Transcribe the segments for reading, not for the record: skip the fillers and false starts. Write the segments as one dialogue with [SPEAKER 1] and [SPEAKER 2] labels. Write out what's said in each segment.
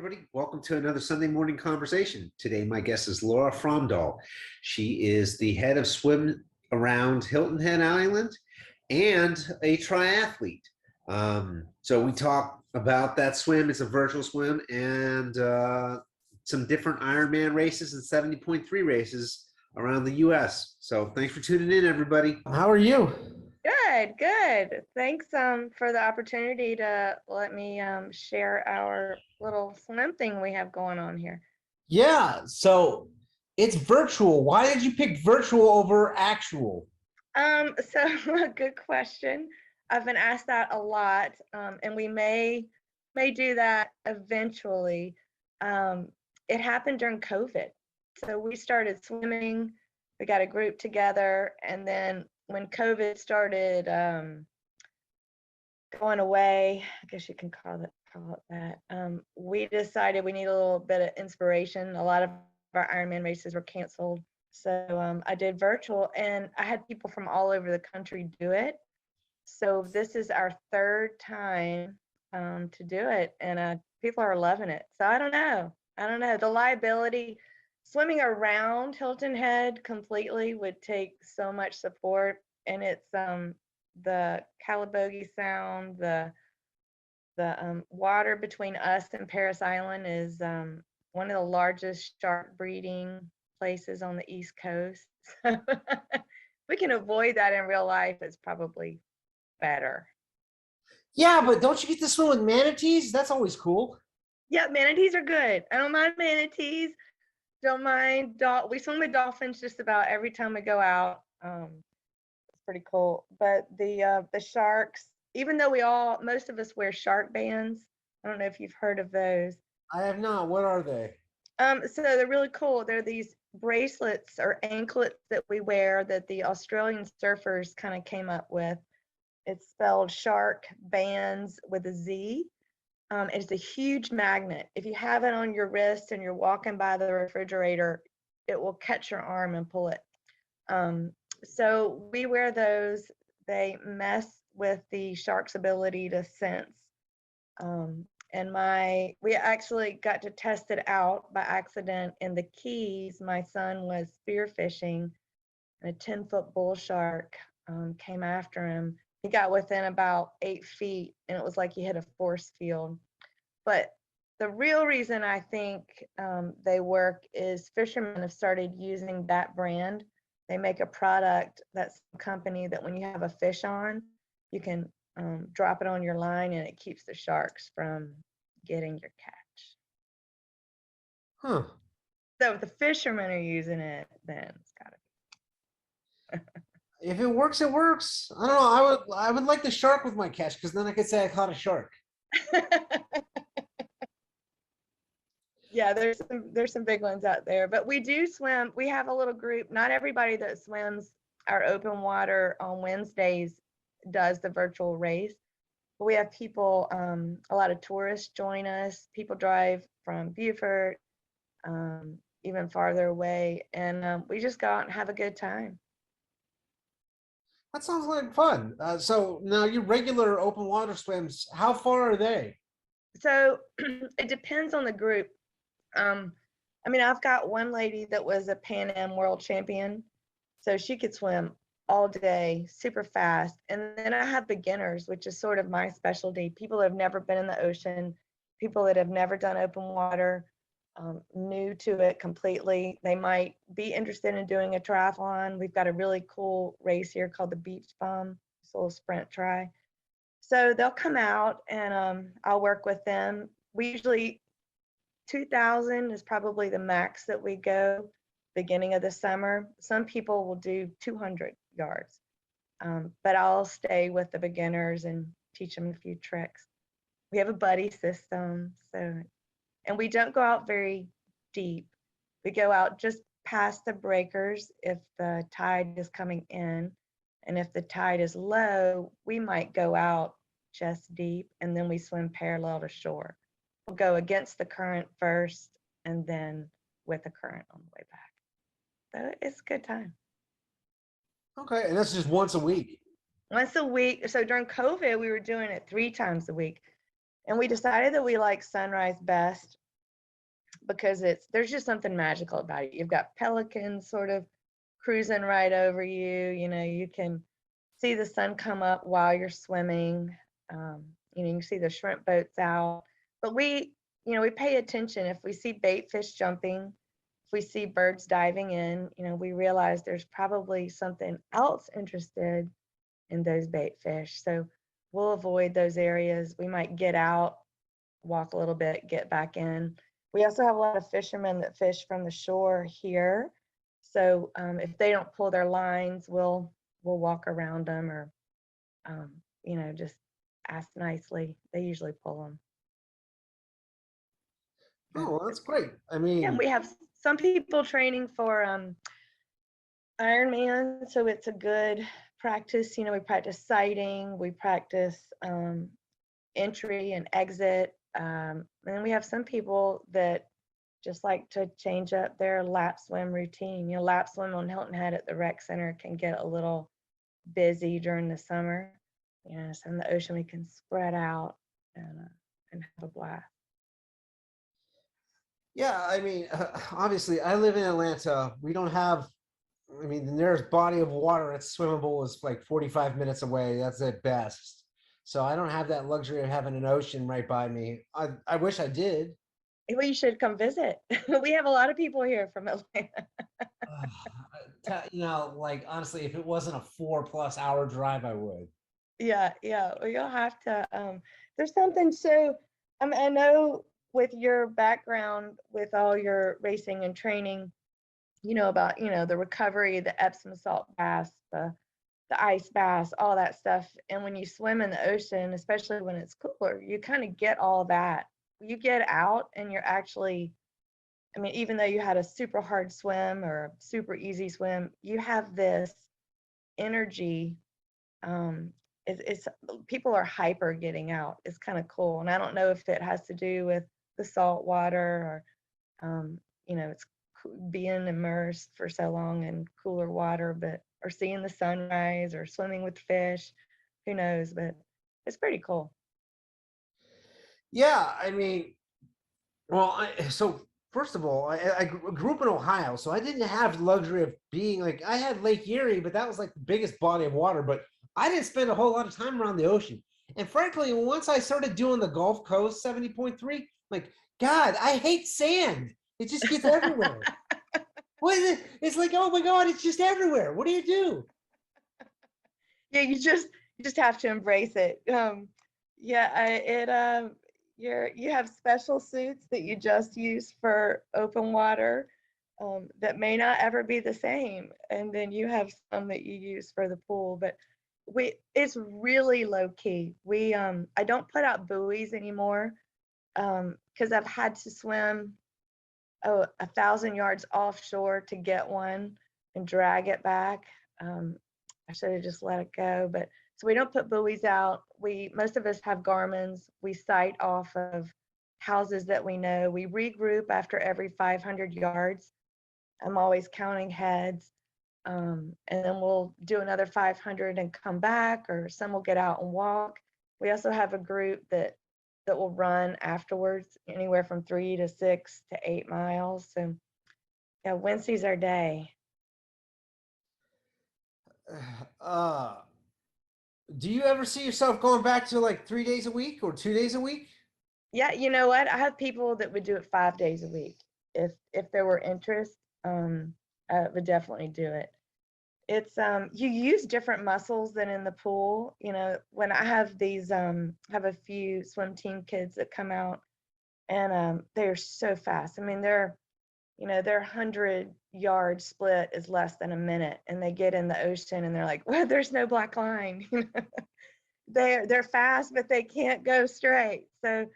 [SPEAKER 1] everybody. Welcome to another Sunday morning conversation. Today, my guest is Laura Fromdahl. She is the head of swim around Hilton Head Island and a triathlete. So we talk about that swim. It's a virtual swim and some different Ironman races and 70.3 races around the U.S. So thanks for tuning in, everybody. How are you?
[SPEAKER 2] Good. Thanks for the opportunity to let me share our little swim thing we have going on here.
[SPEAKER 1] Yeah, so it's virtual. Why did you pick virtual over actual?
[SPEAKER 2] So a good question. I've been asked that a lot, and we may do that eventually. It happened during COVID. So we started swimming, we got a group together, and then when COVID started going away, I guess you can call it that, we decided we need a little bit of inspiration. A lot of our Ironman races were canceled. So I did virtual, and I had people from all over the country do it. So this is our third time to do it, and people are loving it. So I don't know. The liability, swimming around Hilton Head completely would take so much support, and it's the Calabogie Sound, the water between us and Paris Island is one of the largest shark breeding places on the East Coast. So we can avoid that in real life. It's probably better.
[SPEAKER 1] Yeah, but don't you get to swim with manatees? That's always cool.
[SPEAKER 2] Yeah, manatees are good. I don't mind manatees. Don't mind. We swim with dolphins just about every time we go out. It's pretty cool. But the sharks, even though most of us wear shark bands. I don't know if you've heard of those.
[SPEAKER 1] I have not. What are they?
[SPEAKER 2] So they're really cool. They're these bracelets or anklets that we wear that the Australian surfers kind of came up with. It's spelled shark bands with a Z. It's a huge magnet. If you have it on your wrist and you're walking by the refrigerator, it will catch your arm and pull it. So we wear those. They mess with the shark's ability to sense. And we actually got to test it out by accident in the Keys. My son was spearfishing, and a 10-foot bull shark came after him. He got within about 8 feet, and it was like he hit a force field. But the real reason I think they work is fishermen have started using that brand. They make a product, that's a company that when you have a fish on, you can drop it on your line and it keeps the sharks from getting your catch.
[SPEAKER 1] Huh.
[SPEAKER 2] So if the fishermen are using it, then it's gotta be.
[SPEAKER 1] If it works, it works. I don't know. I would like the shark with my catch because then I could say I caught a shark.
[SPEAKER 2] Yeah, there's some big ones out there, but we do swim. We have a little group. Not everybody that swims our open water on Wednesdays does the virtual race. But we have people, a lot of tourists join us. People drive from Beaufort, even farther away, and we just go out and have a good time.
[SPEAKER 1] That sounds like fun. So now your regular open water swims, how far are they?
[SPEAKER 2] So it depends on the group. I mean, I've got one lady that was a Pan Am world champion, so she could swim all day, super fast. And then I have beginners, which is sort of my specialty. People that have never been in the ocean, people that have never done open water, new to it completely. They might be interested in doing a triathlon. We've got a really cool race here called the Beach Bum. It's a little sprint try. So they'll come out and I'll work with them. We usually 2,000 is probably the max that we go beginning of the summer. Some people will do 200 yards, but I'll stay with the beginners and teach them a few tricks. We have a buddy system, and we don't go out very deep. We go out just past the breakers if the tide is coming in, and if the tide is low, we might go out chest deep, and then we swim parallel to shore. We'll go against the current first and then with the current on the way back. So it's a good time.
[SPEAKER 1] Okay, and that's just once a week.
[SPEAKER 2] Once a week. So during COVID, we were doing it 3 times a week. And we decided that we like sunrise best. because there's just something magical about it. You've got pelicans sort of cruising right over you. You can see the sun come up while you're swimming. You can see the shrimp boats out. But we pay attention if we see bait fish jumping, if we see birds diving in. We realize there's probably something else interested in those bait fish. So we'll avoid those areas. We might get out, walk a little bit, get back in. We also have a lot of fishermen that fish from the shore here. So if they don't pull their lines, we'll walk around them, or just ask nicely. They usually pull them.
[SPEAKER 1] Oh, well, that's great. I
[SPEAKER 2] Yeah,
[SPEAKER 1] mean,
[SPEAKER 2] we have some people training for Ironman, so it's a good practice. We practice sighting, we practice entry and exit. And we have some people that just like to change up their lap swim routine. Lap swim on Hilton Head at the rec center can get a little busy during the summer. So in the ocean we can spread out and have a blast.
[SPEAKER 1] yeah, I mean, obviously, I live in Atlanta. We don't have, I mean, the nearest body of water that's swimmable is like 45 minutes away. That's at best. So I don't have that luxury of having an ocean right by me. I wish I did.
[SPEAKER 2] Well, you should come visit. We have a lot of people here from Atlanta.
[SPEAKER 1] Like honestly, if it wasn't a 4+ hour drive, I would.
[SPEAKER 2] Yeah. Well, you'll have to. There's something so. I know with your background, with all your racing and training, about the recovery, the Epsom salt baths, the ice baths, all that stuff. And when you swim in the ocean, especially when it's cooler, you kind of get all that. You get out and you're actually, even though you had a super hard swim or a super easy swim, you have this energy. It's people are hyper getting out. It's kind of cool. And I don't know if it has to do with the salt water or, it's being immersed for so long in cooler water, or seeing the sunrise or swimming with fish, who knows, but it's pretty cool.
[SPEAKER 1] Yeah, I mean, well, so first of all, I grew up in Ohio, so I didn't have the luxury of being like, I had Lake Erie, but that was like the biggest body of water, but I didn't spend a whole lot of time around the ocean. And frankly, once I started doing the Gulf Coast 70.3, like, God, I hate sand. It just gets everywhere. What is it? It's like, oh my God, it's just everywhere. What do you do?
[SPEAKER 2] Yeah, you just have to embrace it. You have special suits that you just use for open water, that may not ever be the same, and then you have some that you use for the pool. But it's really low key. I don't put out buoys anymore, because I've had to swim 1,000 yards offshore to get one and drag it back. I should have just let it go. But so we don't put buoys out. Most of us have Garmin's. We sight off of houses that we know. We regroup after every 500 yards. I'm always counting heads. And then we'll do another 500 and come back, or some will get out and walk. We also have a group that will run afterwards, anywhere from 3 to 6 to 8 miles. So yeah, Wednesday's our day.
[SPEAKER 1] Uh, do you ever see yourself going back to like 3 days a week or 2 days a week?
[SPEAKER 2] Yeah, you know what? I have people that would do it 5 days a week. If there were interest, I would definitely do it. It's you use different muscles than in the pool. When I have these have a few swim team kids that come out, and they're so fast. Their 100-yard split is less than a minute, and they get in the ocean and they're like, well, there's no black line. They're fast, but they can't go straight. So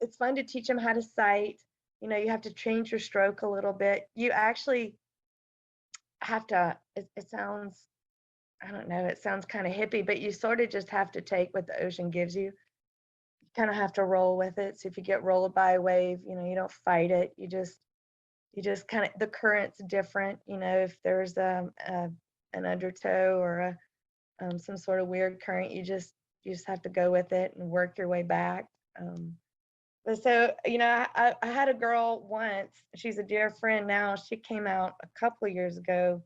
[SPEAKER 2] it's fun to teach them how to sight. You have to change your stroke a little bit. You actually have to, it sounds, I don't know, it sounds kind of hippie, but you sort of just have to take what the ocean gives you. You kind of have to roll with it. So if you get rolled by a wave, you don't fight it. You just kind of, the current's different. If there's an undertow or some sort of weird current, you just have to go with it and work your way back. But so, I had a girl once, she's a dear friend now. She came out a couple of years ago,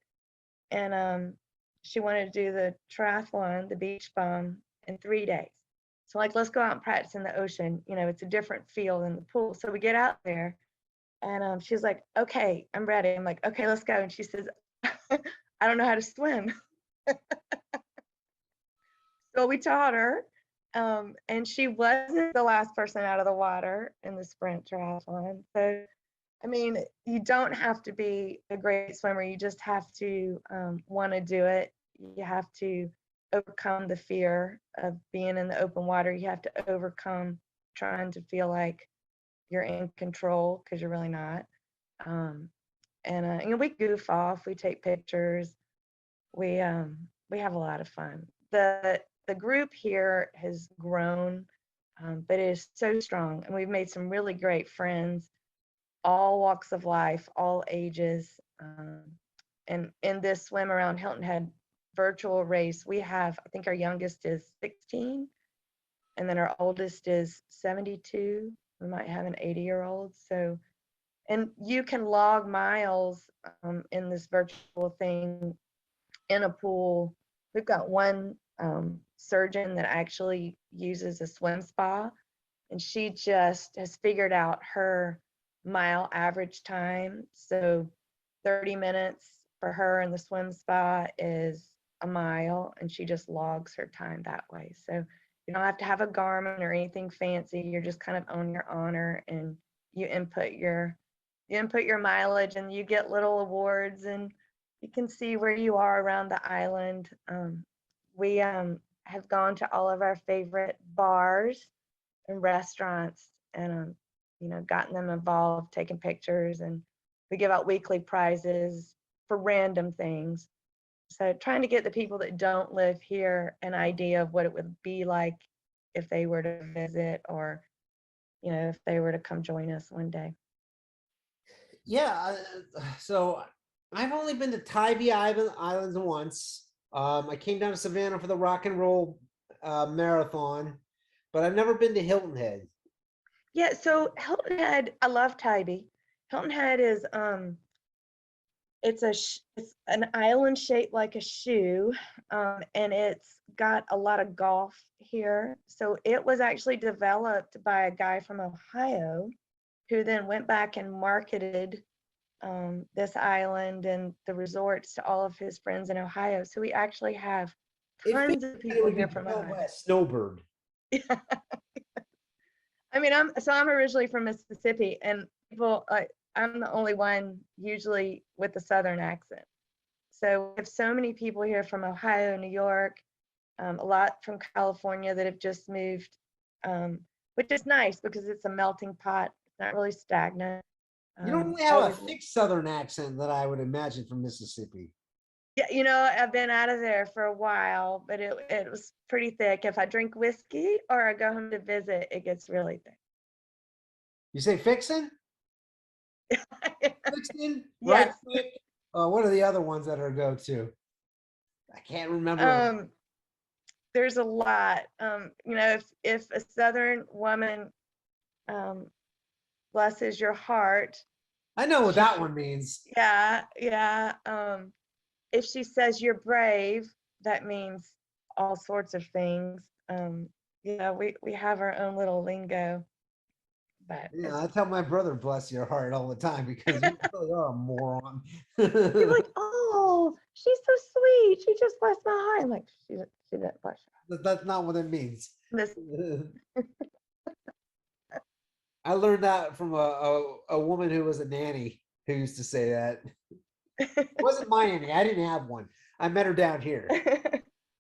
[SPEAKER 2] and she wanted to do the triathlon, the beach bum, in 3 days. So like, let's go out and practice in the ocean. It's a different feel than the pool. So we get out there, and she's like, okay, I'm ready. I'm like, okay, let's go. And she says, I don't know how to swim. So we taught her, and she wasn't the last person out of the water in the sprint triathlon. So, I mean, you don't have to be a great swimmer. You just have to want to do it. You have to overcome the fear of being in the open water. You have to overcome trying to feel like you're in control, because you're really not. And we goof off. We take pictures. We have a lot of fun. The group here has grown, but it is so strong, and we've made some really great friends, all walks of life, all ages. And in this swim around Hilton Head virtual race, we have, I think our youngest is 16, and then our oldest is 72. We might have an 80-year-old. So, and you can log miles in this virtual thing in a pool. We've got one surgeon that actually uses a swim spa, and she just has figured out her mile average time. So 30 minutes for her in the swim spa is a mile, and she just logs her time that way. So you don't have to have a Garmin or anything fancy. You're just kind of on your honor, and you input your mileage, and you get little awards, and you can see where you are around the island. We have gone to all of our favorite bars and restaurants, and gotten them involved, taking pictures, and we give out weekly prizes for random things. So trying to get the people that don't live here an idea of what it would be like if they were to visit, or if they were to come join us one day.
[SPEAKER 1] Yeah, so I've only been to Tybee Islands once. I came down to Savannah for the rock and roll marathon, but I've never been to Hilton Head.
[SPEAKER 2] Yeah, so Hilton Head, I love Tybee. Hilton Head is it's an island shaped like a shoe, and it's got a lot of golf here. So it was actually developed by a guy from Ohio, who then went back and marketed this island and the resorts to all of his friends in Ohio. So we actually have tons of people here from Ohio.
[SPEAKER 1] By a snowbird.
[SPEAKER 2] Yeah. I mean, I'm originally from Mississippi, and people, I'm the only one usually with a Southern accent. So we have so many people here from Ohio, New York, a lot from California that have just moved, which is nice because it's a melting pot. It's not really stagnant.
[SPEAKER 1] You don't really have a thick Southern accent that I would imagine from Mississippi.
[SPEAKER 2] Yeah, I've been out of there for a while, but it was pretty thick. If I drink whiskey or I go home to visit, it gets really thick.
[SPEAKER 1] You say fixin'? Fixin'?
[SPEAKER 2] Yes.
[SPEAKER 1] Right quick? What are the other ones that are go-to? I can't remember.
[SPEAKER 2] There's a lot. If a Southern woman blesses your heart.
[SPEAKER 1] I know what that one means.
[SPEAKER 2] Yeah. If she says you're brave, that means all sorts of things. We have our own little lingo. But
[SPEAKER 1] yeah, I tell my brother, bless your heart, all the time, because you're a moron.
[SPEAKER 2] You're like, oh, she's so sweet. She just blessed my heart. I'm like, she didn't bless your
[SPEAKER 1] heart. That's not what it means.
[SPEAKER 2] This
[SPEAKER 1] I learned that from a woman who was a nanny who used to say that. It wasn't my nanny. I didn't have one. I met her down here.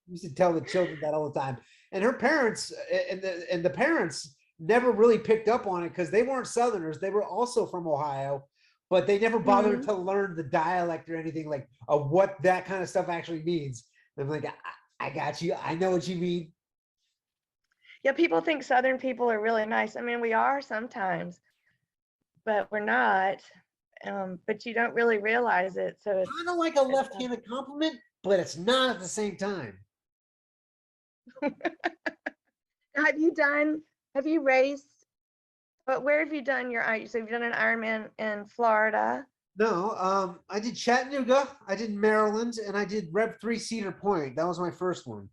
[SPEAKER 1] Used to tell the children that all the time. And her parents and the parents never really picked up on it because they weren't Southerners. They were also from Ohio, but they never bothered to learn the dialect or anything like of what that kind of stuff actually means. I'm like, I got you. I know what you mean.
[SPEAKER 2] Yeah, people think Southern people are really nice. I mean, we are sometimes, but we're not. But you don't really realize it. So it's
[SPEAKER 1] kind of like a left-handed compliment, but it's not at the same time.
[SPEAKER 2] Have you raced But where have you done your so you've done an Ironman in Florida?
[SPEAKER 1] No, I did Chattanooga, I did Maryland, and I did Rev 3 Cedar Point. That was my first one.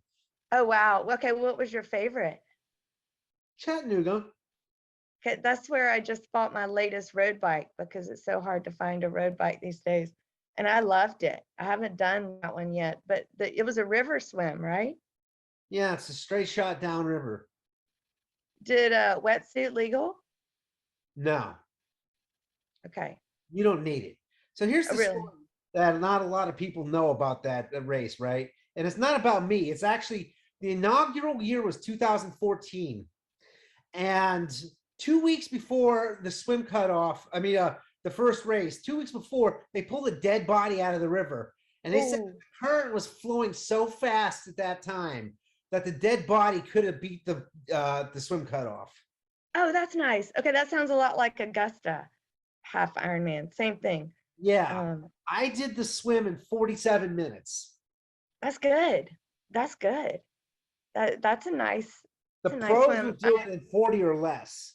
[SPEAKER 2] Oh wow. Okay, what was your favorite?
[SPEAKER 1] Chattanooga.
[SPEAKER 2] Okay, that's where I just bought my latest road bike because it's so hard to find a road bike these days. And I loved it. I haven't done that one yet, but it was a river swim, right?
[SPEAKER 1] Yeah, it's a straight shot downriver.
[SPEAKER 2] Did a wetsuit legal?
[SPEAKER 1] No,
[SPEAKER 2] Okay.
[SPEAKER 1] you don't need it. So here's
[SPEAKER 2] Oh,
[SPEAKER 1] the
[SPEAKER 2] really?
[SPEAKER 1] story that not a lot of people know about that race, right? And it's not about me. It's actually the inaugural year was 2014. And 2 weeks before the swim cutoff, the first race, 2 weeks before, they pulled a dead body out of the river. And they said
[SPEAKER 2] Oh,
[SPEAKER 1] the current was flowing so fast at that time that the dead body could have beat the swim cutoff.
[SPEAKER 2] oh, that's nice. Okay, that sounds a lot like Augusta half Ironman. Same thing.
[SPEAKER 1] Yeah,
[SPEAKER 2] Um,
[SPEAKER 1] I did the swim in 47 minutes.
[SPEAKER 2] that's good. That's good. That's a
[SPEAKER 1] The
[SPEAKER 2] nice
[SPEAKER 1] pros
[SPEAKER 2] swim.
[SPEAKER 1] would do it in 40 or less.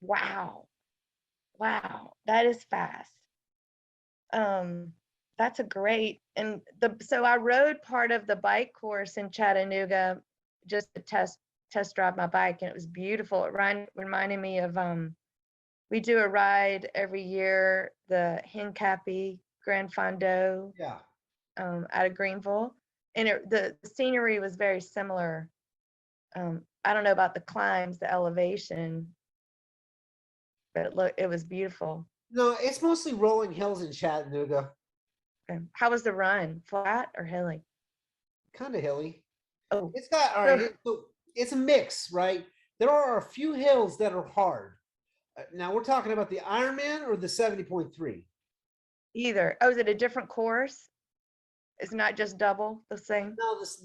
[SPEAKER 2] Wow. Wow. That is fast. Um, that's a great and so I rode part of the bike course in Chattanooga just to test drive my bike, and it was beautiful. It reminded me of we do a ride every year, the Hincapie Grand Fondo
[SPEAKER 1] Yeah.
[SPEAKER 2] out of Greenville, and the scenery was very similar. I don't know about the climbs, the elevation, but it was beautiful.
[SPEAKER 1] No, it's mostly rolling hills in Chattanooga.
[SPEAKER 2] How was the run? Flat or hilly?
[SPEAKER 1] Kind of hilly.
[SPEAKER 2] Oh,
[SPEAKER 1] It's got all
[SPEAKER 2] so
[SPEAKER 1] right. So it's a mix, right? There are a few hills that are hard. Now we're talking about the Ironman or the 70.3.
[SPEAKER 2] either. Oh, is it a different course? It's not just double the same?
[SPEAKER 1] No, this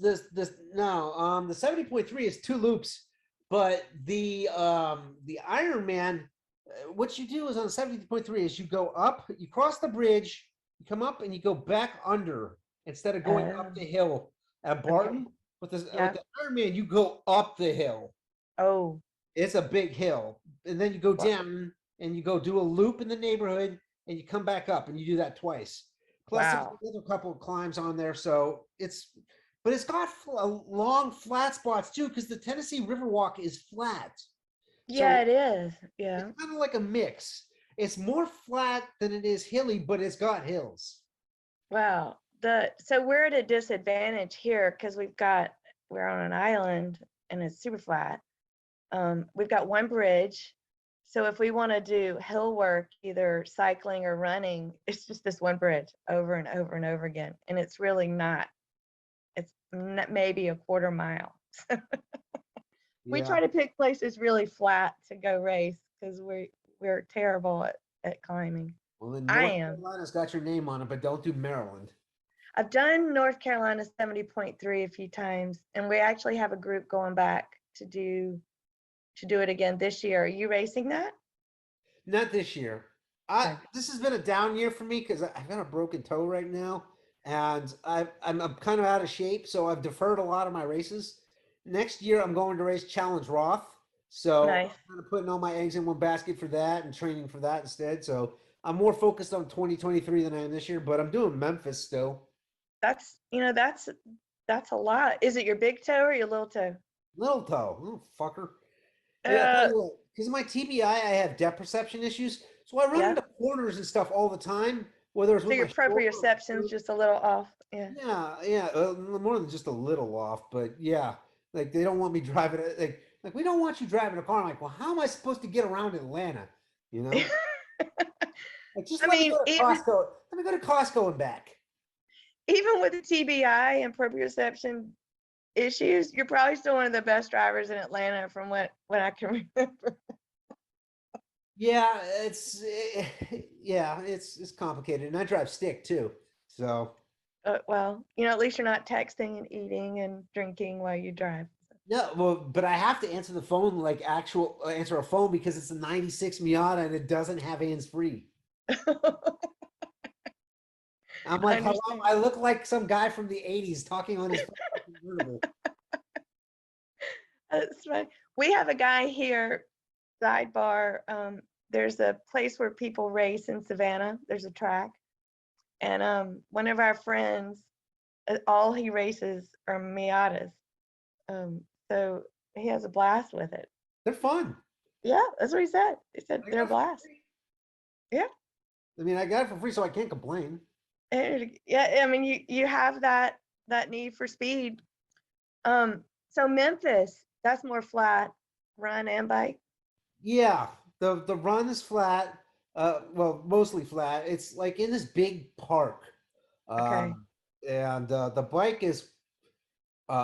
[SPEAKER 1] no. The 70.3 is two loops, but the Ironman, what you do is on the 70.3 is you go up, you cross the bridge, you come up, and you go back under instead of going up the
[SPEAKER 2] Oh,
[SPEAKER 1] hill at
[SPEAKER 2] okay.
[SPEAKER 1] Barton. With
[SPEAKER 2] Yeah.
[SPEAKER 1] the Ironman, you go up the hill.
[SPEAKER 2] Oh,
[SPEAKER 1] It's a big hill, and then you go
[SPEAKER 2] wa-
[SPEAKER 1] down and you go do a loop in the neighborhood, and you come back up, and you do that twice. Plus, there's
[SPEAKER 2] wow.
[SPEAKER 1] another couple of climbs on there, so but it's got long flat spots too, because the Tennessee Riverwalk is flat,
[SPEAKER 2] Yeah,
[SPEAKER 1] so
[SPEAKER 2] it is.
[SPEAKER 1] it's
[SPEAKER 2] Yeah.
[SPEAKER 1] kind of like a mix. It's more flat than it is hilly, but it's got hills.
[SPEAKER 2] Wow. So we're at a disadvantage here because we're on an island and it's super flat. We've got one bridge. So if we want to do hill work, either cycling or running, it's just this one bridge over and over and over again. And it's really not, it's maybe a quarter mile. We
[SPEAKER 1] Yeah.
[SPEAKER 2] try to pick places really flat to go race because we're terrible at climbing.
[SPEAKER 1] Well, then
[SPEAKER 2] I
[SPEAKER 1] North
[SPEAKER 2] am.
[SPEAKER 1] Carolina's got your name on it, but don't do Maryland.
[SPEAKER 2] I've done North Carolina 70.3 a few times, and we actually have a group going back to do it again this year. Are you racing that?
[SPEAKER 1] Not this year.
[SPEAKER 2] Okay.
[SPEAKER 1] This has been a down year for me because I've got a broken toe right now, and I'm kind of out of shape, so I've deferred a lot of my races. Next year, I'm going to race Challenge Roth, so
[SPEAKER 2] Nice.
[SPEAKER 1] I'm kind of putting all my eggs in one basket for that and training for that instead. So I'm more focused on 2023 than I am this year, but I'm doing Memphis still.
[SPEAKER 2] That's a lot. Is it your big toe or your little toe?
[SPEAKER 1] Little toe, oh fucker. Yeah, I tell
[SPEAKER 2] Uh,
[SPEAKER 1] you what, because of my TBI, I have depth perception issues, so I run
[SPEAKER 2] yeah.
[SPEAKER 1] into corners and stuff all the time, whether it's
[SPEAKER 2] So
[SPEAKER 1] with
[SPEAKER 2] your
[SPEAKER 1] my shoulder or my
[SPEAKER 2] proprioception's
[SPEAKER 1] foot.
[SPEAKER 2] just a little off. Yeah.
[SPEAKER 1] Yeah, yeah, more than just a little off, but yeah, like they don't want me driving it. Like we don't want you driving a car. I'm like, well, how am I supposed to get around Atlanta? You know, like just
[SPEAKER 2] I
[SPEAKER 1] let me
[SPEAKER 2] mean,
[SPEAKER 1] go to Costco. Let me go to Costco and back.
[SPEAKER 2] even with the TBI and proprioception issues, you're probably still one of the best drivers in Atlanta from what I can remember.
[SPEAKER 1] Yeah, yeah, it's complicated, and I drive stick too. So
[SPEAKER 2] Well, at least you're not texting and eating and drinking while you drive.
[SPEAKER 1] no, well, but I have to answer the phone like actual answer a phone because it's a '96 Miata and it doesn't have hands free. I'm
[SPEAKER 2] I
[SPEAKER 1] like, hello,
[SPEAKER 2] understand.
[SPEAKER 1] I look like some guy from the '80s talking on his convertible.
[SPEAKER 2] That's right. We have a guy here sidebar, there's a place where people race in Savannah. There's a track, and one of our friends, all he races are Miatas. So he has a blast with it.
[SPEAKER 1] They're fun.
[SPEAKER 2] Yeah, that's what he said. He said
[SPEAKER 1] I
[SPEAKER 2] they're
[SPEAKER 1] got
[SPEAKER 2] a
[SPEAKER 1] it for
[SPEAKER 2] blast.
[SPEAKER 1] free.
[SPEAKER 2] Yeah.
[SPEAKER 1] I mean, I got it for free, so I can't complain.
[SPEAKER 2] Yeah, I mean, you have that need for speed. So Memphis, that's more flat, run and bike.
[SPEAKER 1] Yeah, the run is flat. Well, mostly flat. It's like in this big park,
[SPEAKER 2] Okay.
[SPEAKER 1] and the bike is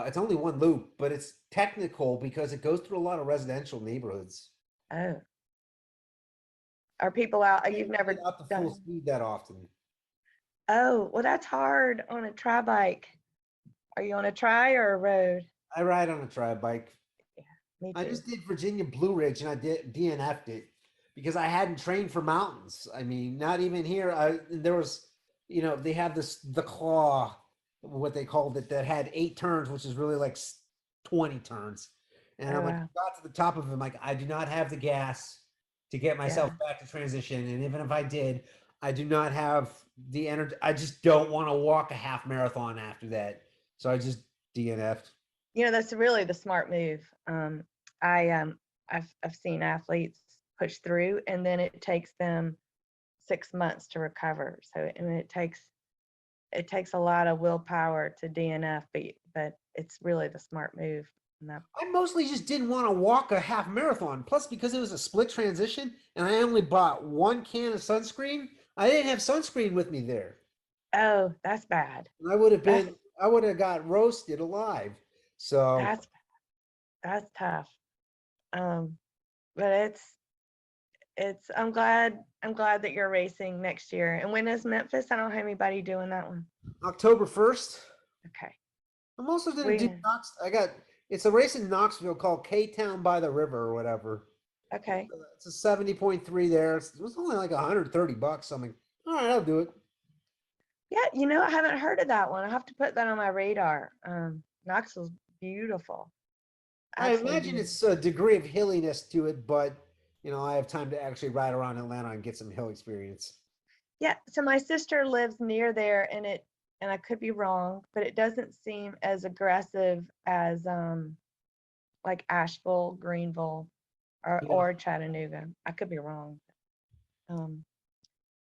[SPEAKER 1] it's only one loop, but it's technical because it goes through a lot of residential neighborhoods.
[SPEAKER 2] Oh, are people out?
[SPEAKER 1] Can't
[SPEAKER 2] You've
[SPEAKER 1] really
[SPEAKER 2] never
[SPEAKER 1] get up to full
[SPEAKER 2] done.
[SPEAKER 1] speed that often.
[SPEAKER 2] Oh, well, that's hard on a tri bike. Are you on a tri or a road?
[SPEAKER 1] I ride on a tri bike.
[SPEAKER 2] Yeah, me
[SPEAKER 1] I
[SPEAKER 2] too.
[SPEAKER 1] just did Virginia Blue Ridge and I did DNF'd it because I hadn't trained for mountains. I mean, not even here. There was, they have the claw, what they called it, that had 8 turns, which is really like 20 turns. And
[SPEAKER 2] Oh
[SPEAKER 1] I'm like,
[SPEAKER 2] wow.
[SPEAKER 1] got to the top of it. I'm like, I do not have the gas to get myself
[SPEAKER 2] Yeah.
[SPEAKER 1] back to transition. And even if I did, I do not have the energy. I just don't want to walk a half marathon after that. So I just DNF'd.
[SPEAKER 2] That's really the smart move. I I've seen athletes push through, and then it takes them 6 months to recover. So I mean, it takes a lot of willpower to DNF, but it's really the smart move. And that,
[SPEAKER 1] I mostly just didn't want to walk a half marathon. Plus, because it was a split transition and I only bought 1 can of sunscreen, I didn't have sunscreen with me there.
[SPEAKER 2] oh, that's bad.
[SPEAKER 1] And
[SPEAKER 2] That's
[SPEAKER 1] I would have got roasted alive. So
[SPEAKER 2] that's that's tough. Um, but it's I'm glad that you're racing next year. And when is Memphis? I don't have anybody doing that one.
[SPEAKER 1] October 1st,
[SPEAKER 2] Okay.
[SPEAKER 1] I'm also going to
[SPEAKER 2] We
[SPEAKER 1] do it's a race in Knoxville called K-Town by the River or whatever.
[SPEAKER 2] okay.
[SPEAKER 1] It's a 70.3 there. It was only like $130. I'm like, all right, I'll do it.
[SPEAKER 2] Yeah, I haven't heard of that one. I have to put that on my radar. Knoxville's beautiful.
[SPEAKER 1] I
[SPEAKER 2] Absolutely
[SPEAKER 1] imagine
[SPEAKER 2] beautiful.
[SPEAKER 1] it's a degree of hilliness to it, but I have time to actually ride around Atlanta and get some hill experience.
[SPEAKER 2] Yeah, so my sister lives near there, and I could be wrong, but it doesn't seem as aggressive as like Asheville, Greenville, or
[SPEAKER 1] Yeah.
[SPEAKER 2] or Chattanooga. I could be wrong. Um,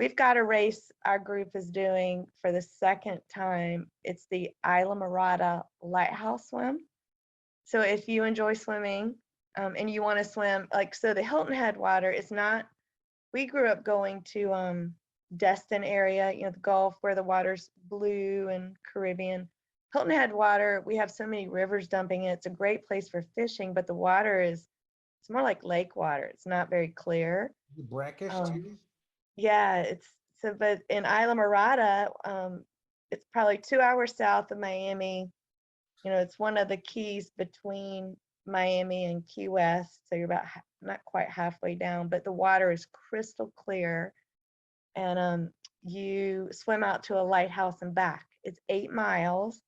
[SPEAKER 2] we've got a race our group is doing for the second time. It's the Isla Mirada Lighthouse Swim. So if you enjoy swimming, and you want to swim, so the Hilton Headwater is not, we grew up going to Destin area, the Gulf where the water's blue and Caribbean. Hilton Headwater, we have so many rivers dumping in. It's a great place for fishing, but the water it's more like lake water. It's not very clear.
[SPEAKER 1] Brackish
[SPEAKER 2] Um,
[SPEAKER 1] too.
[SPEAKER 2] yeah, but in Isla Mirada, it's probably 2 hours south of Miami. It's one of the keys between Miami and Key West. So you're about not quite halfway down, but the water is crystal clear. And you swim out to a lighthouse and back. It's 8 miles,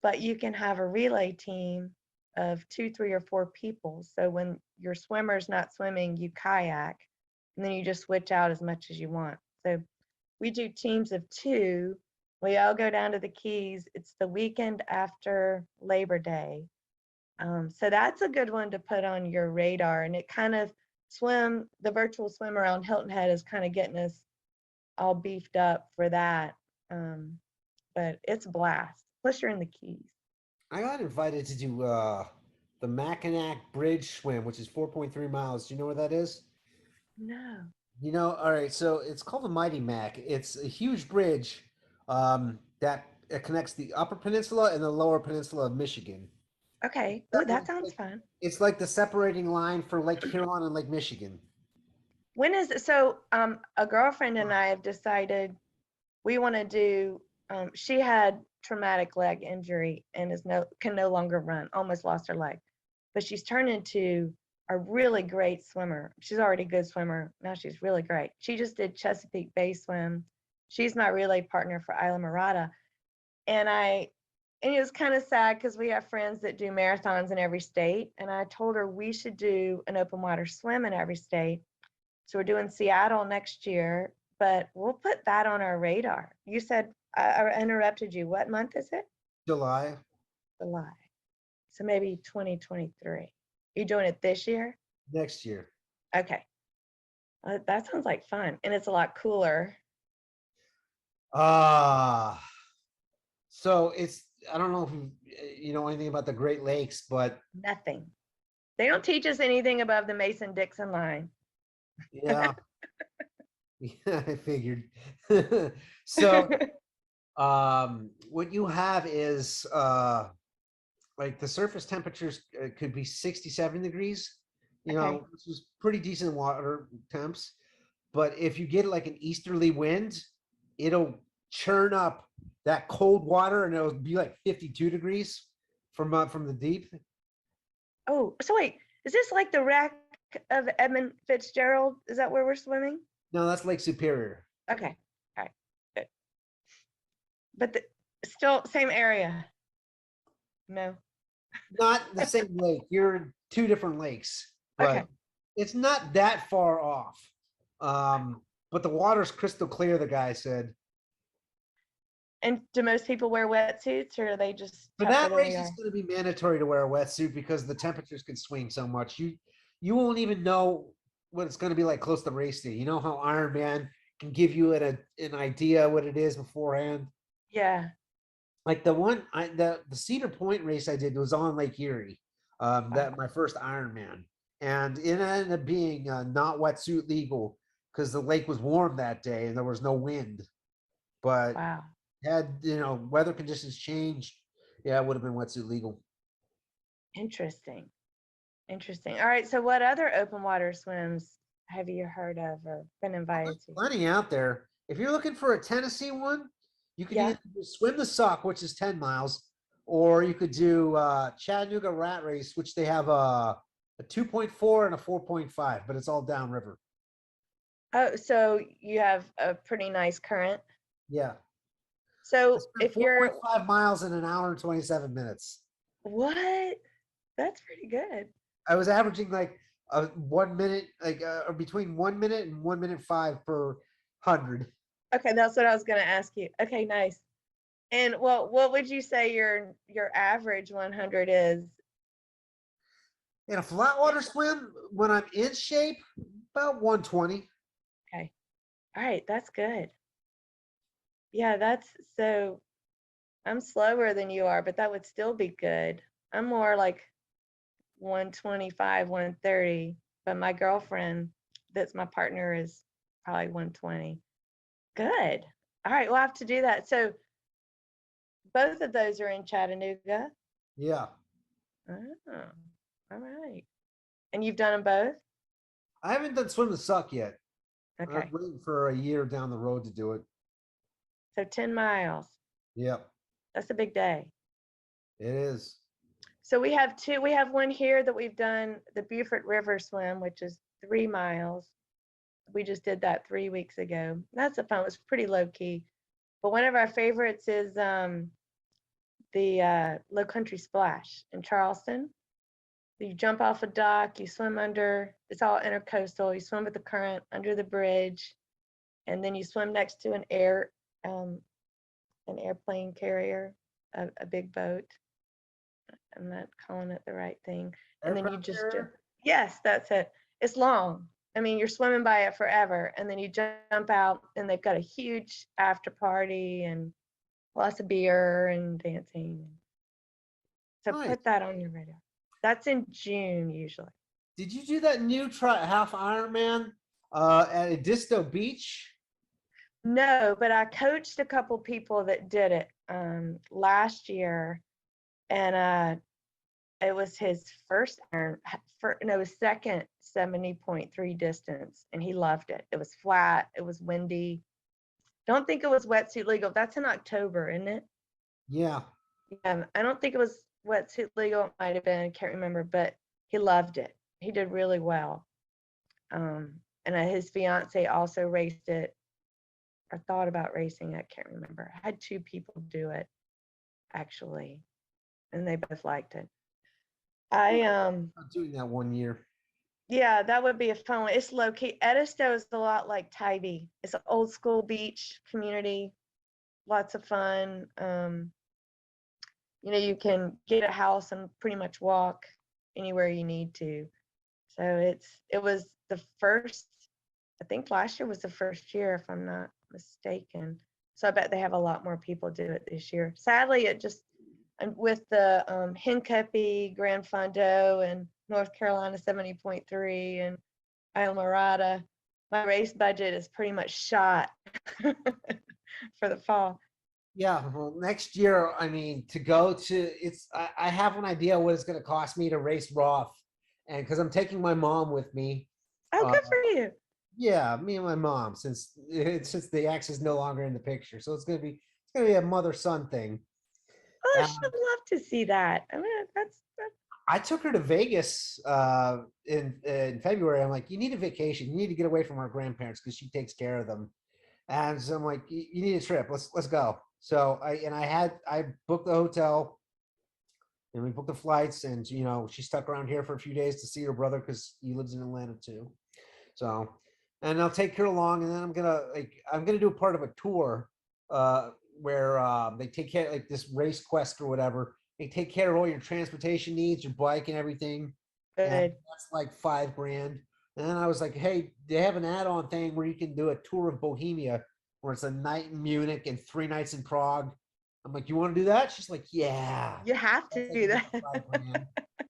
[SPEAKER 2] but you can have a relay team of 2, 3, or 4 people. So when your swimmer's not swimming, you kayak, and then you just switch out as much as you want. So we do teams of 2. We all go down to the Keys. It's the weekend after Labor Day. So that's a good one to put on your radar. And it kind of the virtual swim around Hilton Head is kind of getting us all beefed up for that. Um, but it's a blast. Plus, you're in the Keys.
[SPEAKER 1] I got invited to do the Mackinac Bridge swim, which is 4.3 miles. Do you know where that is?
[SPEAKER 2] No.
[SPEAKER 1] All right. So it's called the Mighty Mac. It's a huge bridge that it connects the Upper Peninsula and the Lower Peninsula of Michigan.
[SPEAKER 2] Okay. Ooh, that sounds fun.
[SPEAKER 1] It's like the separating line for Lake Huron and Lake Michigan.
[SPEAKER 2] When is it? So, a girlfriend and I have decided we want to do. She had traumatic leg injury and can no longer run. Almost lost her leg, but she's turned into a really great swimmer. She's already a good swimmer. Now she's really great. She just did Chesapeake Bay Swim. She's my relay partner for Isla Mirada, and And it was kind of sad because we have friends that do marathons in every state. And I told her we should do an open water swim in every state. So we're doing Seattle next year, but we'll put that on our radar. You said, I interrupted you. What month is it?
[SPEAKER 1] July.
[SPEAKER 2] July. So maybe 2023. Are you doing it this year?
[SPEAKER 1] Next year.
[SPEAKER 2] Okay. That sounds like fun. And it's a lot cooler.
[SPEAKER 1] So it's, I don't know if you know anything about the Great Lakes, but
[SPEAKER 2] Nothing. They don't teach us anything above the Mason-Dixon line.
[SPEAKER 1] yeah, yeah, I figured. So, what you have is like the surface temperatures could be 67 degrees, you know,
[SPEAKER 2] Okay.
[SPEAKER 1] which is pretty decent water temps. But if you get like an easterly wind, it'll churn up that cold water and it'll be like 52 degrees from the deep.
[SPEAKER 2] Oh, so wait, is this like the wreck of Edmund Fitzgerald? Is that where we're swimming?
[SPEAKER 1] No, that's Lake Superior.
[SPEAKER 2] Okay. All right. Good. But still same area. No.
[SPEAKER 1] Not the same lake. You're in two different lakes, but
[SPEAKER 2] Okay.
[SPEAKER 1] it's not that far off. But the water's crystal clear, the guy said.
[SPEAKER 2] And do most people wear wetsuits or are they just
[SPEAKER 1] For
[SPEAKER 2] tougher
[SPEAKER 1] that
[SPEAKER 2] than we
[SPEAKER 1] race,
[SPEAKER 2] are?
[SPEAKER 1] it's going to be mandatory to wear a wetsuit because the temperatures can swing so much. You won't even know what it's going to be like close to race day. You know how Ironman can give you an idea what it is beforehand.
[SPEAKER 2] Yeah.
[SPEAKER 1] Like the Cedar Point race I did was on Lake Erie. That my first Ironman, and it ended up being not wetsuit legal because the lake was warm that day and there was no wind. But
[SPEAKER 2] Wow.
[SPEAKER 1] had weather conditions changed, yeah, it would have been wetsuit legal.
[SPEAKER 2] Interesting. Interesting. All right. So what other open water swims have you heard of or been invited to?
[SPEAKER 1] Plenty out there. If you're looking for a Tennessee one, you could
[SPEAKER 2] Yeah.
[SPEAKER 1] either swim the Suck, which is 10 miles, or you could do Chattanooga Rat Race, which they have a 2.4 and a 4.5, but it's all downriver.
[SPEAKER 2] Oh, so you have a pretty nice current.
[SPEAKER 1] Yeah. I
[SPEAKER 2] So
[SPEAKER 1] spent
[SPEAKER 2] if you're
[SPEAKER 1] 4.5 miles in an hour and 27 minutes.
[SPEAKER 2] what? That's pretty good.
[SPEAKER 1] I was averaging like 1 minute, or between 1 minute and 1 minute 5 per 100.
[SPEAKER 2] Okay, that's what I was gonna ask you. Okay, nice. And well, what would you say your average 100 is?
[SPEAKER 1] In a flat water swim, when I'm in shape, about 120.
[SPEAKER 2] Okay. All right, that's good. Yeah, that's so I'm slower than you are, but that would still be good. I'm more like 125, 130, but my girlfriend that's my partner is probably 120. Good. All right, we'll have to do that. So both of those are in Chattanooga.
[SPEAKER 1] Yeah.
[SPEAKER 2] Oh, all right. And you've done them both?
[SPEAKER 1] I haven't done swim the Suck yet.
[SPEAKER 2] Okay.
[SPEAKER 1] I'm waiting for a year down the road to do it.
[SPEAKER 2] So 10 miles.
[SPEAKER 1] Yep,
[SPEAKER 2] That's a big day.
[SPEAKER 1] it is.
[SPEAKER 2] So we have two. We have one here that we've done the Beaufort River swim, which is 3 miles. We just did that 3 weeks ago. That's a fun. It was pretty low key. But one of our favorites is the Low Country Splash in Charleston. You jump off a dock, you swim under. It's all intercoastal. You swim with the current under the bridge, and then you swim next to an airplane carrier, a big boat. I'm not calling it the right thing. And then you
[SPEAKER 1] Aircraft
[SPEAKER 2] just
[SPEAKER 1] carrier?
[SPEAKER 2] yes, that's it. It's long. I mean, you're swimming by it forever, and then you jump out, and they've got a huge after party and lots of beer and dancing. So
[SPEAKER 1] Nice.
[SPEAKER 2] put that on your radar. That's in June usually.
[SPEAKER 1] Did you do that new half Ironman at Edisto Beach?
[SPEAKER 2] No, but I coached a couple people that did it last year, and it was his first iron, his second 70.3 distance, and he loved it. It was flat, it was windy. Don't think it was wetsuit legal. That's in October, isn't it?
[SPEAKER 1] Yeah.
[SPEAKER 2] I don't think it was wetsuit legal. It might have been. I can't remember, but he loved it. He did really well. And his fiance also raced it or thought about racing. I can't remember. I had two people do it. actually, and they both liked it. I
[SPEAKER 1] I'm doing that one year.
[SPEAKER 2] Yeah, that would be a fun one. It's low key. Edisto is a lot like Tybee. It's an old school beach community, lots of fun. You can get a house and pretty much walk anywhere you need to. So it was the first, I think last year was the first year, if I'm not mistaken. So I bet they have a lot more people do it this year. Sadly, it just, and with the Hincupie, Grand Fondo, and North Carolina 70.3 and Islamorada, my race budget is pretty much shot for the fall.
[SPEAKER 1] Yeah, well, next year, I mean, to go to I have an idea what it's going to cost me to race Roth, and because I'm taking my mom with me.
[SPEAKER 2] Oh,
[SPEAKER 1] Uh,
[SPEAKER 2] good for you.
[SPEAKER 1] yeah, me and my mom, since the ex is no longer in the picture, so it's gonna be a mother son thing.
[SPEAKER 2] Oh, I
[SPEAKER 1] And
[SPEAKER 2] should love to see that. I mean, that's
[SPEAKER 1] I took her to Vegas in February. I'm like, you need a vacation. You need to get away from our grandparents because she takes care of them. And so I'm like, you need a trip. Let's go. So I booked the hotel and we booked the flights, and she stuck around here for a few days to see her brother because he lives in Atlanta too. So, and I'll take her along, and then I'm gonna do a part of a tour where they take care, like this race quest or whatever. They take care of all your transportation needs, your bike and everything, and
[SPEAKER 2] good.
[SPEAKER 1] that's like $5,000. And then I was like, hey, they have an add-on thing where you can do a tour of Bohemia, where it's a night in Munich and 3 nights in Prague. I'm like, you want to do that? She's like, yeah.
[SPEAKER 2] You have
[SPEAKER 1] That's
[SPEAKER 2] to
[SPEAKER 1] like
[SPEAKER 2] do
[SPEAKER 1] another
[SPEAKER 2] that.
[SPEAKER 1] 5 grand.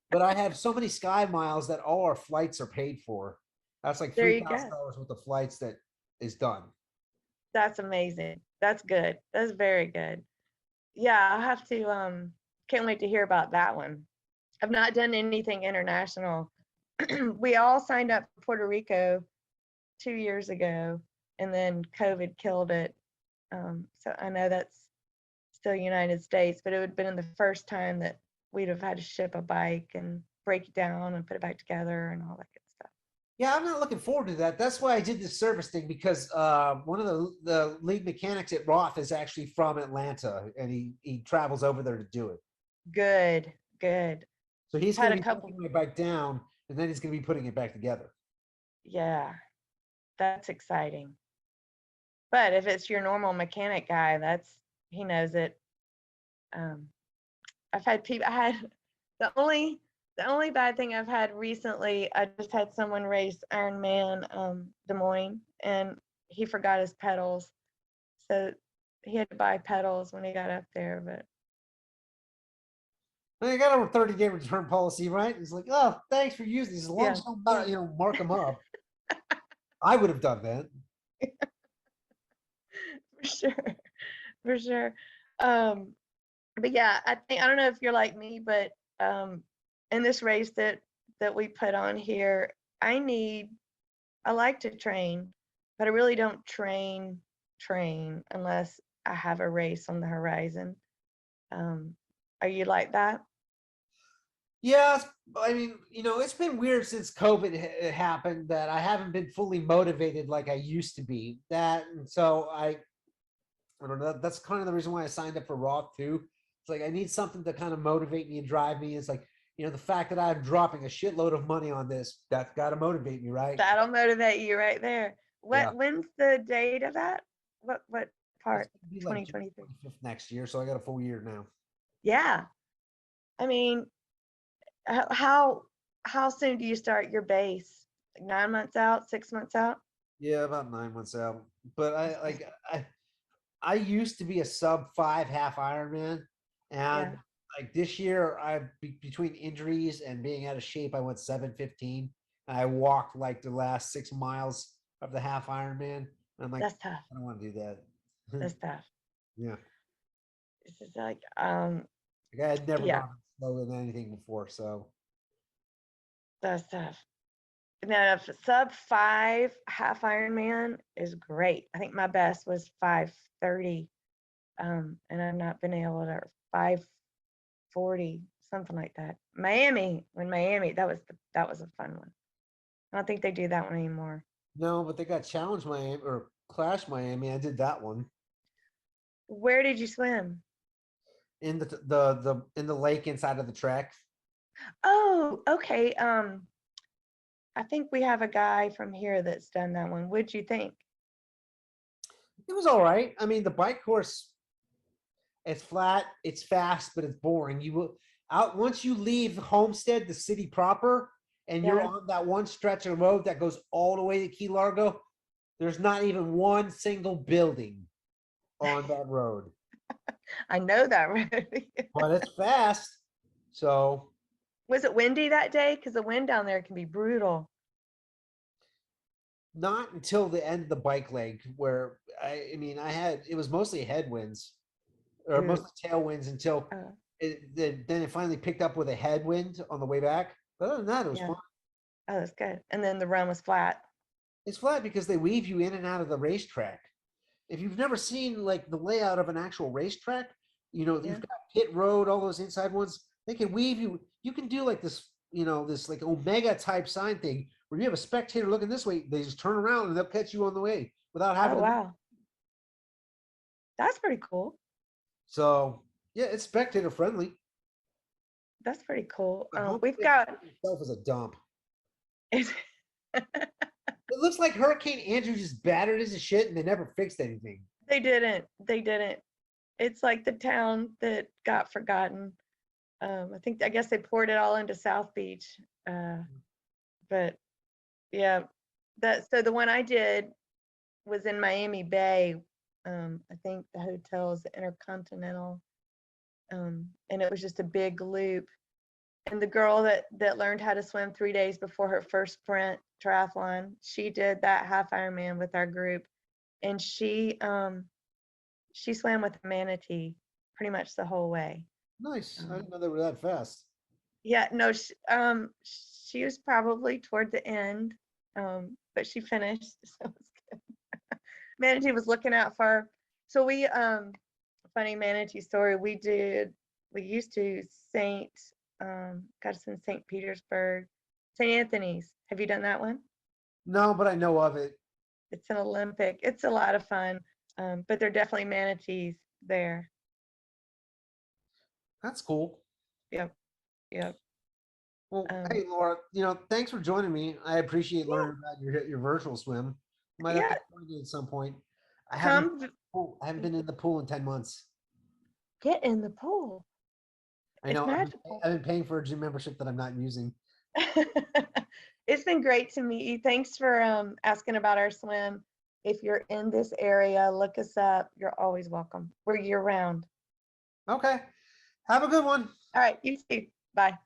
[SPEAKER 1] But I have so many Sky Miles that all our flights are paid for. That's like
[SPEAKER 2] There
[SPEAKER 1] three
[SPEAKER 2] you
[SPEAKER 1] thousand
[SPEAKER 2] go.
[SPEAKER 1] dollars worth of flights that is done.
[SPEAKER 2] That's amazing. That's good. That's very good. Yeah, I'll have to can't wait to hear about that one. I've not done anything international. We all signed up for Puerto Rico 2 years ago, and then COVID killed it. So I know that's still United States, but it would have been the first time that we'd have had to ship a bike and break it down and put it back together and all that good stuff.
[SPEAKER 1] Yeah, I'm not looking forward to that. That's why I did this service thing, because one of the lead mechanics at Roth is actually from Atlanta, and he travels over there to do it.
[SPEAKER 2] Good, good.
[SPEAKER 1] So he's
[SPEAKER 2] Had
[SPEAKER 1] going
[SPEAKER 2] a
[SPEAKER 1] to be
[SPEAKER 2] couple,
[SPEAKER 1] taking my bike down, and then he's going to be putting it back together.
[SPEAKER 2] yeah, that's exciting. But if it's your normal mechanic guy, he knows it. Um, I've had people. I had the only bad thing I've had recently. I just had someone race Ironman Des Moines, and he forgot his pedals, so he had to buy pedals when he got up there. But
[SPEAKER 1] Well, you got a 30-day return policy, right? It's like, oh, thanks for using these. As long
[SPEAKER 2] yeah,
[SPEAKER 1] as you don't, mark them up. I would have done that.
[SPEAKER 2] for sure, for sure. Um, but yeah, I don't know if you're like me, but in this race that we put on here, I like to train, but I really don't train unless I have a race on the horizon. Um, are you like that?
[SPEAKER 1] Yeah, I mean, it's been weird since COVID happened that I haven't been fully motivated like I used to be. And so I don't know. That's kind of the reason why I signed up for Roth too. It's like I need something to kind of motivate me and drive me. It's like, the fact that I'm dropping a shitload of money on this, that's got to motivate me, right?
[SPEAKER 2] That'll motivate you right there.
[SPEAKER 1] Yeah,
[SPEAKER 2] When's the date of that? What
[SPEAKER 1] it's
[SPEAKER 2] part?
[SPEAKER 1] gonna be like June
[SPEAKER 2] 2023.
[SPEAKER 1] 25th next year, so I got a full year now.
[SPEAKER 2] Yeah. I mean, how soon do you start your base? Like 9 months out, 6 months out?
[SPEAKER 1] Yeah, about 9 months out. But
[SPEAKER 2] That's
[SPEAKER 1] I
[SPEAKER 2] good.
[SPEAKER 1] like I used to be a sub 5 half Ironman,
[SPEAKER 2] Yeah,
[SPEAKER 1] and like this year, between injuries and being out of shape, I went 7:15. And I walked like the last 6 miles of the half Ironman. And I'm like,
[SPEAKER 2] that's tough.
[SPEAKER 1] I don't want to do that.
[SPEAKER 2] That's tough.
[SPEAKER 1] Yeah,
[SPEAKER 2] This is like,
[SPEAKER 1] like I had never
[SPEAKER 2] yeah,
[SPEAKER 1] gone slower than anything before, so
[SPEAKER 2] that's tough. Now, if sub 5 half Ironman is great. I think my best was 5:30, and I've not been able to 5:40, something like that. Miami, that was a fun one. I don't think they do that one anymore.
[SPEAKER 1] no. But they got Challenge Miami or Clash Miami. I did that one.
[SPEAKER 2] Where did you swim?
[SPEAKER 1] in the in the lake inside of the track.
[SPEAKER 2] Oh, okay. I think we have a guy from here that's done that one. What'd you think?
[SPEAKER 1] It was all right. I mean, the bike course, it's flat, it's fast, but it's boring. You will out once you leave Homestead, the city proper, and you're
[SPEAKER 2] Yeah,
[SPEAKER 1] on that one stretch of road that goes all the way to Key Largo. There's not even one single building on that road,
[SPEAKER 2] I know that already.
[SPEAKER 1] but it's fast. So
[SPEAKER 2] Was it windy that day? Because the wind down there can be brutal.
[SPEAKER 1] not until the end of the bike leg where I mean, it was mostly headwinds or
[SPEAKER 2] Ooh,
[SPEAKER 1] mostly tailwinds until
[SPEAKER 2] uh,
[SPEAKER 1] then it finally picked up with a headwind on the way back. But other than that, it was
[SPEAKER 2] yeah.
[SPEAKER 1] fun.
[SPEAKER 2] Oh, that's good. And then the run was flat.
[SPEAKER 1] It's flat because they weave you in and out of the racetrack. If you've never seen like the layout of an actual racetrack,
[SPEAKER 2] Yeah.
[SPEAKER 1] you've got pit road, all those inside ones. They can weave you. You can do like this, this like omega type sign thing where you have a spectator looking this way. They just turn around and they'll catch you on the way without
[SPEAKER 2] Oh,
[SPEAKER 1] having to.
[SPEAKER 2] wow. That's pretty cool.
[SPEAKER 1] So yeah, it's spectator friendly.
[SPEAKER 2] That's pretty cool.
[SPEAKER 1] But
[SPEAKER 2] We've
[SPEAKER 1] Homestead
[SPEAKER 2] got
[SPEAKER 1] itself is a dump.
[SPEAKER 2] it.
[SPEAKER 1] It looks like Hurricane Andrew just battered his shit and they never fixed anything.
[SPEAKER 2] They didn't. They didn't. It's like the town that got forgotten. I guess they poured it all into South Beach. But yeah, so the one I did was in Miami Bay. I think the hotel is the Intercontinental. And it was just a big loop. And the girl that learned how to swim 3 days before her first sprint triathlon, she did that half Ironman with our group, and she swam with a manatee pretty much the whole way.
[SPEAKER 1] Nice. I
[SPEAKER 2] Um,
[SPEAKER 1] didn't know they were that fast.
[SPEAKER 2] yeah, no, she was probably toward the end, but she finished, so it was good. Manatee was looking out for her. So funny manatee story. We used to got us in St. Petersburg, St. Anthony's. Have you done that one?
[SPEAKER 1] No, but I know of it.
[SPEAKER 2] It's an Olympic. It's a lot of fun, but there are definitely manatees there.
[SPEAKER 1] That's cool.
[SPEAKER 2] Yep, yep.
[SPEAKER 1] Well,
[SPEAKER 2] Um,
[SPEAKER 1] hey Laura, thanks for joining me. I appreciate
[SPEAKER 2] yeah,
[SPEAKER 1] learning about your virtual swim. Might have to
[SPEAKER 2] yeah.
[SPEAKER 1] join you at some point. I haven't
[SPEAKER 2] Come
[SPEAKER 1] I haven't been in the pool in 10 months.
[SPEAKER 2] get in the pool.
[SPEAKER 1] I
[SPEAKER 2] It's
[SPEAKER 1] know
[SPEAKER 2] magical.
[SPEAKER 1] I've been paying for a gym membership that I'm not using.
[SPEAKER 2] It's been great to meet you. Thanks for asking about our swim. If you're in this area, look us up. You're always welcome. We're year round.
[SPEAKER 1] Okay. Have a good one.
[SPEAKER 2] All right, you too. Bye.